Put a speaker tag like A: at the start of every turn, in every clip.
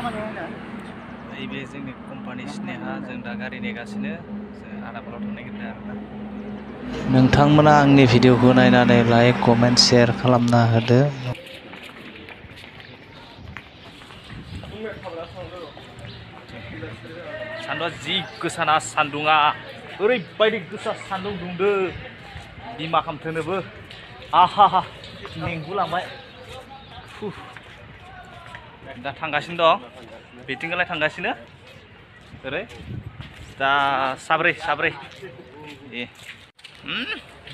A: नैबे जोंनि कम्पानि स्नेहा जों दा गारि नेगासिनो जों आदाबाराव थांनो नागिरदों आरोना। नोंथांमोना आंनि भिडिअखौ नायनानै लाइक कमेन्ट शेयार खालामना होदो। सान्दुंआ जि गोसाना सान्दुंआ ओरैबायदि गोसा सान्दुं दुंदो बिमा खामथोनोबो आहा मेंगुलांबाय। दा थांगासिनो दं बिथिंगालाय थांगासिनो ओरै दा साब्रै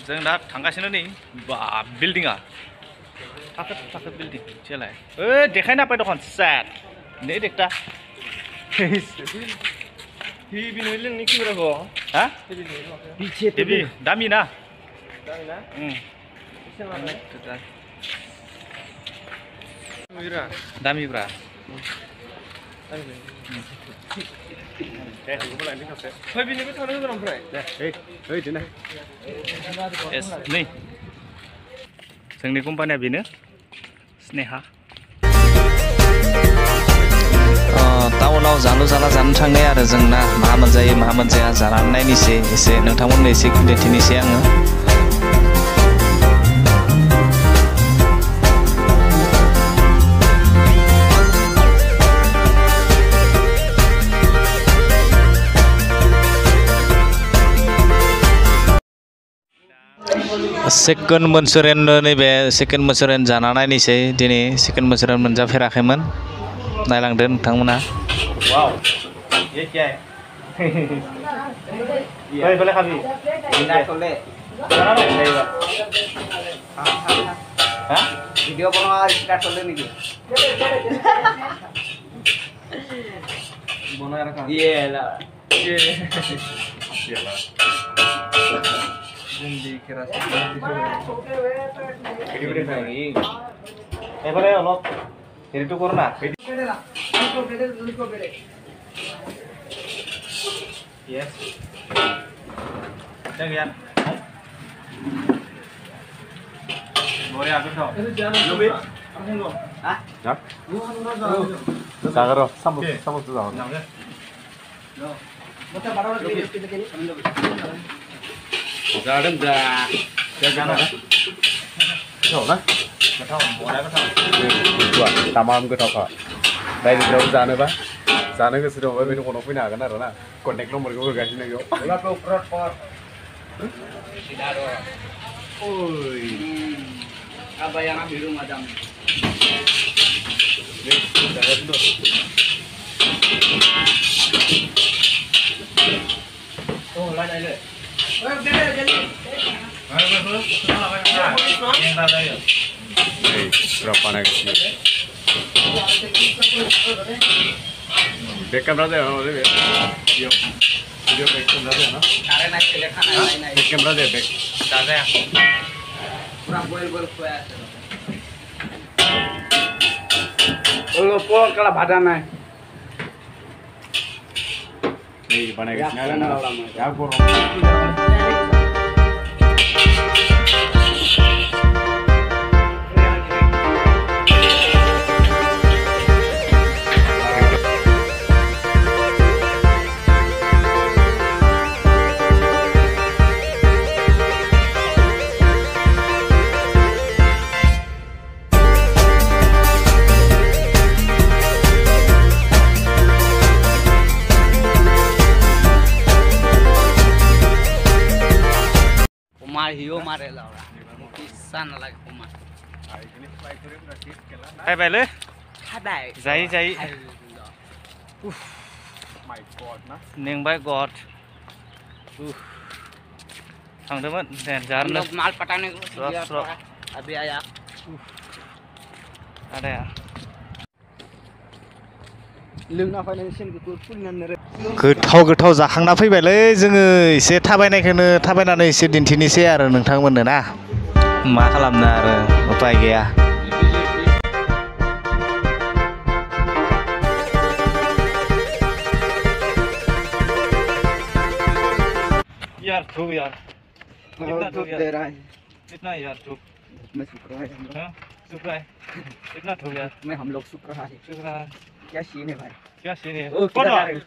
A: जों दा थांगासिनो नै बा बिल्डिंआ थाखो बिल्डिं जेलाय देखायना पाय दखन सेट नै देखता
B: Heavy noise ni kira ko?
A: Ha?
B: Heavy.
A: Dami na.
B: Dami na?
A: Dami bra.
B: Heavy ni ko thana ko ram pray. Hey dina.
A: Yes, नै जोंनि कम्पानिया बेनो स्नेहा। टाउनाव जालु जाला जानो थांनाय आरो जोंना मा मोनजायो मा मोनजाया जानानै नायनोसै एसे नोंथांमोननो एसे दिन्थिनोसै आङो। सेकेन्ड मनचुरियन नैबे सेकेन्ड मनचुरियन जाना नायनोसै दिनै सेकेन्ड मनचुरियन मोनजाफेराखैमोन नायलांदो नोंथांमोना। वाव ये क्या है ये बोले खाबी बिना खोले जाना नहीं हां वीडियो बनवा स्टार्ट खोले नहीं बना रखा ये ला जिंदगी के रास्ते वीडियो बनाएंगे এবারে অলপ হেৰিটো কৰ না yes dah lihat boleh aku tahu lebih ah ya sagar sama tuh tahu garden dah jangan tahu lah tahu boleh tahu dua tamam ke tahu đây đâu जानोबा जानो गोसो दंबा बे दखानाव फैनो हागोन आरो ना कन्टेक्ट नम्बरखौ होगासिनो बेयाव ओइ abayana biru macam oh lain aja berapa naik sih back camera deh video back camera deh na back camera deh back ada ya kurang gol kuat lo po kala badan naik nih mana guys ya gua hiu mare laura kisan lagi kumar hai bai le hai bai jai my god na neng bai god थांदोंमोन देनजारनो माल पटाने को अभी आया आदाया लोंना फाइनान्सियन को फुलनानै गोथाव जाखांना फैबायलै जोङो एसे थाबायनानै एसे दिन्थिनोसै आरो नोंथांमोननो ना मा खालामनो आरो उपाय गैया यार धूप यार कितना धूप दे रहा है कितना यार धूप मैं सूख रहा है इतना धूप यार मैं हम लोग सूख रहा है
C: क्या सीन है भाई
B: क्या सीन है
C: ओ
B: कौन
C: किधर जा
B: है
C: रहे हो